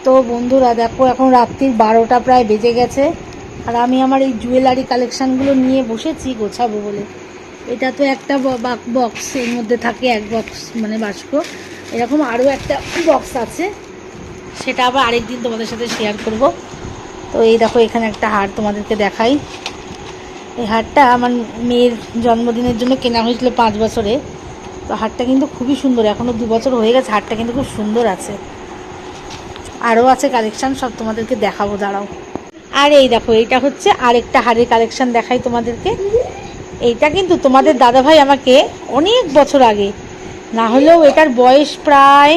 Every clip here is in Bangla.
তো বন্ধুরা দেখো, এখন রাত্রির 12টা প্রায় বেজে গেছে, আর আমি আমার এই জুয়েলারি কালেকশানগুলো নিয়ে বসেছি গোছাবো বলে। এটা তো একটা বক্স, এর মধ্যে থাকে এক বক্স মানে বাস্ক। এরকম আরও একটা বক্স আছে, সেটা আবার আরেকদিন তোমাদের সাথে শেয়ার করব। তো এই দেখো, এখানে একটা হার তোমাদেরকে দেখাই। এই হারটা আমার মেয়ের জন্মদিনের জন্য কেনা হয়েছিল 5 বছরে। তো হারটা কিন্তু খুবই সুন্দর, এখনও 2 বছর হয়ে গেছে, হারটা কিন্তু খুব সুন্দর আছে। আরও আছে কালেকশান, সব তোমাদেরকে দেখাবো, দাঁড়াও। আর এই দেখো, এইটা হচ্ছে আরেকটা হারের কালেকশান দেখাই তোমাদেরকে। এইটা কিন্তু তোমাদের দাদাভাই আমাকে অনেক বছর আগে, না হলেও এটার বয়স প্রায়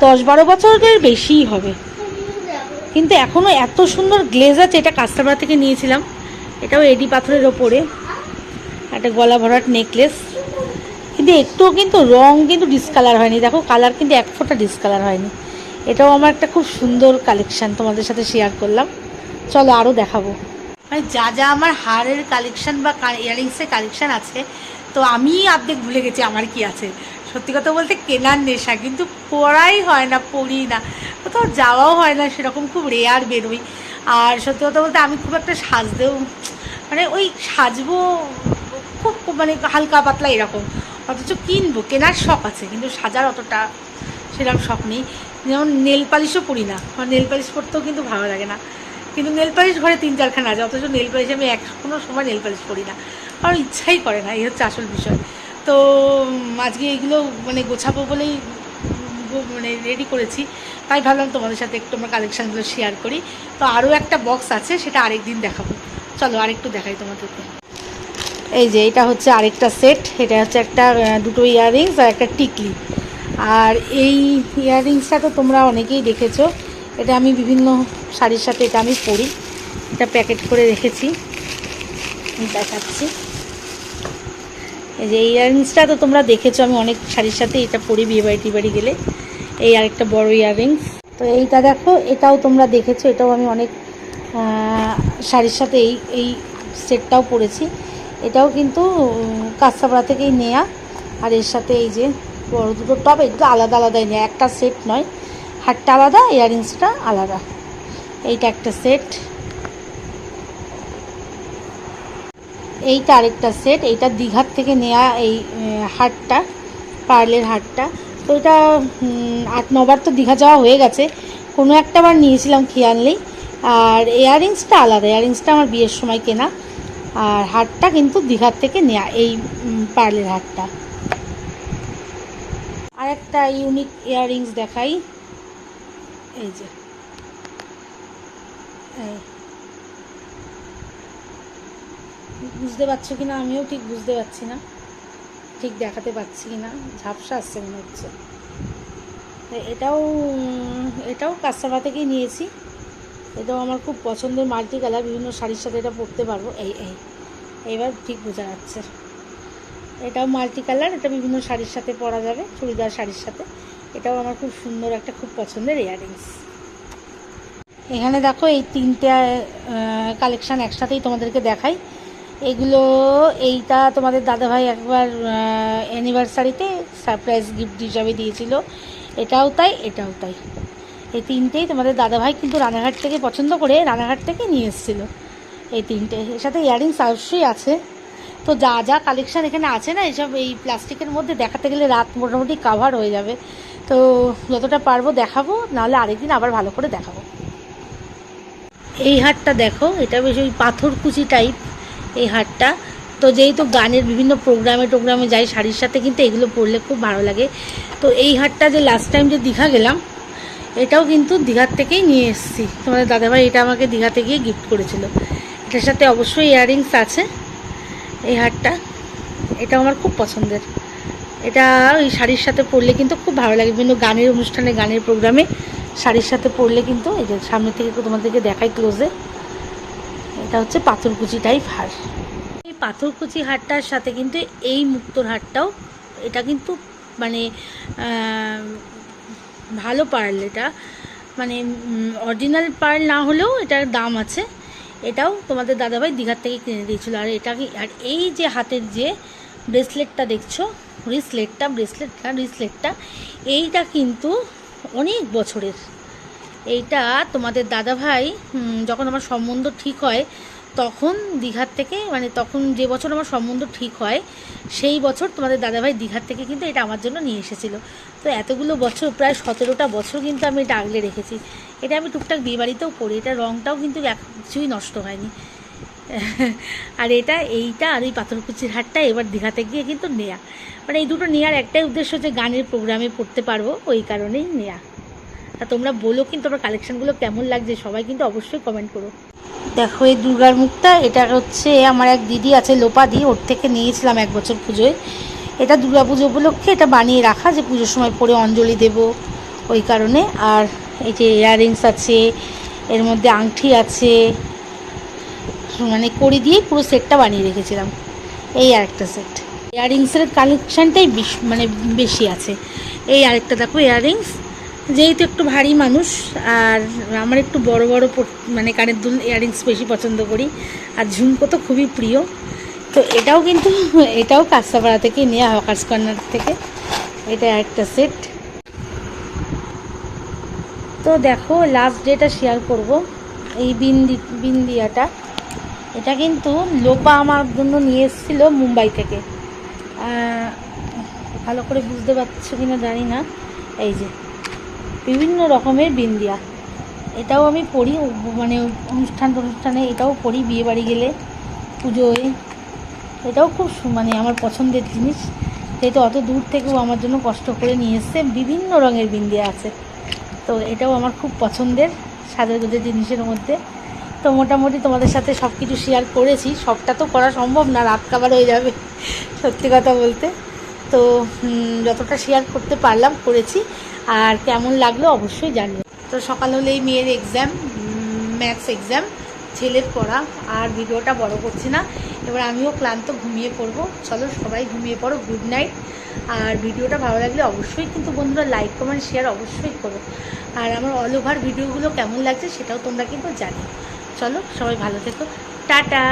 10-12 বছরের বেশিই হবে, কিন্তু এখনও এত সুন্দর গ্লেজ আছে। এটা কাস্তাপাড়া থেকে নিয়েছিলাম। এটাও এডি পাথরের ওপরে একটা গলা ভরাট নেকলেস, কিন্তু একটুও কিন্তু রং কিন্তু ডিসকালার হয়নি। দেখো, কালার কিন্তু এক ফোঁটা ডিসকালার হয়নি। এটাও আমার একটা খুব সুন্দর কালেকশান, তোমাদের সাথে শেয়ার করলাম। চলো আরও দেখাবো। মানে যা যা আমার হারের কালেকশান বা ইয়াররিংসের কালেকশান আছে, তো আমি অর্ধেক ভুলে গেছি আমার কি আছে। সত্যি কথা বলতে কেনার নেশা, কিন্তু পড়াই হয় না, পড়ি না, কোথাও যাওয়াও হয় না সেরকম, খুব রেয়ার বেরোই। আর সত্যি কথা বলতে আমি খুব একটা সাজতেও, মানে ওই সাজবো খুব মানে হালকা পাতলা এরকম, অথচ কিনবো, কেনার শখ আছে কিন্তু সাজার অতটা সেরকম শখ নেই। যেমন নেল পালিশও পরি না, আমার নেল পালিশ পরতেও কিন্তু ভালো লাগে না, কিন্তু নেল পালিশ ঘরে 3-4খানা আছে, অথচ নেল পালিশ আমি কোনো সময় নেল পালিশ পরি না, আমার ইচ্ছাই করে না। এই হচ্ছে আসল বিষয়। তো আজকে এইগুলো মানে গোছাবো বলেই মানে রেডি করেছি, তাই ভাবলাম তোমাদের সাথে একটু আমার কালেকশানগুলো শেয়ার করি। তো আরও একটা বক্স আছে, সেটা আরেকদিন দেখাবো। চলো আরেকটু দেখাই তোমাদেরকে। এই যে এটা হচ্ছে আরেকটা সেট, এটা হচ্ছে একটা দুটো ইয়াররিংস আর একটা টিকলি। আর এই ইয়াররিংসটা তো তোমরা অনেকেই দেখেছো, এটা আমি বিভিন্ন শাড়ির সাথে এটা আমি পরি, এটা প্যাকেট করে রেখেছি, দেখাচ্ছি। এই যে এই ইয়াররিংসটা তো তোমরা দেখেছো, আমি অনেক শাড়ির সাথে এটা পরি বিয়েবাড়ি টিবাড়ি গেলে। এই আরেকটা বড় ইয়াররিংস, তো এইটা দেখো, এটাও তোমরা দেখেছো, এটাও আমি অনেক শাড়ির সাথে এই এই সেটটাও পরেছি। এটাও কিন্তু কাঁচাপাড়া থেকেই নেয়া। আর এর সাথে এই যে বড় দুটো টপ, এগুলো আলাদা আলাদাই নেয়, একটা সেট নয়। হারটা আলাদা, ইয়াররিংসটা আলাদা। এইটা একটা সেট, এইটা আরেকটা সেট। এইটা দীঘার থেকে নেয়া এই হারটা, পার্লের হারটা। তো এটা 8-9 বার তো দীঘা যাওয়া হয়ে গেছে, কোনো একটা বার নিয়েছিলাম খেয়াল নেই। আর ইয়াররিংসটা আলাদা, ইয়াররিংসটা আমার বিয়ের সময় কেনা, আর হারটা কিন্তু দীঘার থেকে নেয়া, এই পার্লের হারটা। আর একটা ইউনিক ইয়াররিংস দেখাই, এই যে বুঝতে পারছো কিনা আমিও ঠিক বুঝতে পারছি না, ঠিক দেখাতে পারছি কিনা, ঝাপসা আসছে মনে হচ্ছে। এটাও এটাও কাস্টমার থেকেই নিয়েছি। এটাও আমার খুব পছন্দের, মাল্টি কালার, বিভিন্ন শাড়ির সাথে এটা পরতে পারবো। এইবার ঠিক বোঝা যাচ্ছে। এটাও মাল্টি কালার, এটা বিভিন্ন শাড়ির সাথে পরা যাবে, চুড়িদার শাড়ির সাথে। এটাও আমার খুব সুন্দর একটা খুব পছন্দের ইয়াররিংস। এখানে দেখো, এই 3টে কালেকশান একসাথেই তোমাদেরকে দেখাই। এগুলো, এইটা তোমাদের দাদাভাই একবার অ্যানিভার্সারিতে সারপ্রাইজ গিফট হিসাবে দিয়েছিল, এটাও তাই, এটাও তাই। এই 3টেই তোমাদের দাদাভাই কিন্তু রানাঘাট থেকে পছন্দ করে রানাঘাট থেকে নিয়ে এসেছিলো এই 3টে। এর সাথে ইয়াররিংস অবশ্যই আছে। তো যা যা কালেকশান এখানে আছে না, এইসব এই প্লাস্টিকের মধ্যে দেখাতে গেলে রাত মোটামুটি কাভার হয়ে যাবে। তো যতটা পারবো দেখাবো, নাহলে আরেকদিন আবার ভালো করে দেখাবো। এই হারটা দেখো, এটা বেশ ওই পাথরকুচি টাইপ এই হারটা। তো যেহেতু গানের বিভিন্ন প্রোগ্রামে যাই, শাড়ির সাথে কিন্তু এগুলো পরলে খুব ভালো লাগে। তো এই হারটা যে লাস্ট টাইম যে দীঘা গেলাম, এটাও কিন্তু দীঘার থেকেই নিয়ে এসেছি। তোমাদের দাদাভাই এটা আমাকে দীঘাতে গিয়ে গিফট করেছিল। এটার সাথে অবশ্যই ইয়াররিংস আছে। এই হারটা, এটা আমার খুব পছন্দের। এটা ওই শাড়ির সাথে পরলে কিন্তু খুব ভালো লাগে, বিভিন্ন গানের অনুষ্ঠানে, গানের প্রোগ্রামে শাড়ির সাথে পরলে কিন্তু। এই যে সামনে থেকে তোমাদেরকে দেখাই ক্লোজে, এটা হচ্ছে পাথরকুচি টাইপ হার। এই পাথরকুচি হারটার সাথে কিন্তু এই মুক্তোর হারটাও, এটা কিন্তু মানে ভালো পার্ল, এটা মানে অরিজিনাল পার্ল না হলেও এটার দাম আছে। এটাও তোমাদের দাদাভাই দীঘার থেকে কিনে দিয়েছিল। আর এটাকে, আর এই যে হাতের যে ব্রেসলেটটা দেখছো, ব্রেসলেটটা এইটা কিন্তু অনেক বছরের, এইটা তোমাদের দাদাভাই যখন আমার সম্বন্ধ ঠিক হয় তখন দীঘার থেকে, মানে তখন যে বছর আমার সম্বন্ধ ঠিক হয় সেই বছর তোমাদের দাদাভাই দীঘার থেকে কিন্তু এটা আমার জন্য নিয়ে এসেছিলো। তো এতগুলো বছর, প্রায় 17টা বছর কিন্তু আমি এটা আগলে রেখেছি। এটা আমি টুকটাক বিয়েবাড়িতেও পরি, এটা রঙটাও কিন্তু কিছুই নষ্ট হয়নি। আর এইটা আর এই পাথরকুচির হারটা এবার দীঘাতে গিয়ে কিন্তু নেয়া, মানে এই দুটো নেওয়ার একটাই উদ্দেশ্য যে গানের প্রোগ্রামে পড়তে পারবো, ওই কারণেই নেয়া। আর তোমরা বলো কিন্তু আমার কালেকশানগুলো কেমন লাগছে, সবাই কিন্তু অবশ্যই কমেন্ট করো। দেখো এই দুর্গার মুখটা, এটা হচ্ছে আমার এক দিদি আছে লোপাদি, ওর থেকে নিয়েছিলাম এক বছর পুজোয়। এটা দুর্গা পুজো উপলক্ষে এটা বানিয়ে রাখা, যে পুজোর সময় পরে অঞ্জলি দেব ওই কারণে। আর এই যে ইয়াররিংস আছে, এর মধ্যে আংটি আছে, মানে কড়ি দিয়ে পুরো সেটটা বানিয়ে রেখেছিলাম। এই আরেকটা সেট, ইয়াররিংসের কালেকশানটাই মানে বেশি আছে। এই আরেকটা দেখো ইয়াররিংস, যেহেতু একটু ভারী মানুষ আর আমার একটু বড় বড় মানে কানের দুল ইয়াররিংস বেশি পছন্দ করি, আর ঝুমকো তো খুবই প্রিয়। তো এটাও কিন্তু এটাও কাঁচরাপাড়া থেকে নেওয়া, হকার্স কর্নার থেকে। এটা একটা সেট। তো দেখো লাস্ট ডেটা শেয়ার করব, এই বিন্দিয়াটা, এটা কিন্তু লোপা আমার জন্য নিয়ে এসেছিলো মুম্বাই থেকে। ভালো করে বুঝতে পারছো কিনা জানি না, এই যে বিভিন্ন রকমের বিন্দিয়া, এটাও আমি পরি, মানে অনুষ্ঠানে এটাও পরি, বিয়ে বাড়ি গেলে, পুজোয়। এটাও খুব মানে আমার পছন্দের জিনিস, যেহেতু অত দূর থেকেও আমার জন্য কষ্ট করে নিয়ে এসছে। বিভিন্ন রঙের বিন্দিয়া আছে, তো এটাও আমার খুব পছন্দের সাজগোজের জিনিসের মধ্যে। তো মোটামুটি তোমাদের সাথে সব কিছু শেয়ার করেছি, সবটা তো করা সম্ভব না, রাত কাবার হয়ে যাবে সত্যি কথা বলতে। তো যতটা শেয়ার করতে পারলাম করেছি, আর কেমন লাগলো অবশ্যই জানিও। তো সকাল হলেই মেয়ের এক্সাম, ম্যাথস এক্সাম, ছেলের পড়া, আর ভিডিওটা বড় করছি না, এবার আমিও ক্লান্ত, ঘুমিয়ে পড়বো। চলো সবাই ঘুমিয়ে পড়ো, গুড নাইট। আর ভিডিওটা ভালো লাগলে অবশ্যই কিন্তু বন্ধুরা লাইক কমেন্ট শেয়ার অবশ্যই করো, আর আমার অল ওভার ভিডিওগুলো কেমন লাগছে সেটাও তোমরা কিন্তু জানিও। চলো সবাই ভালো থেকো, টাটা।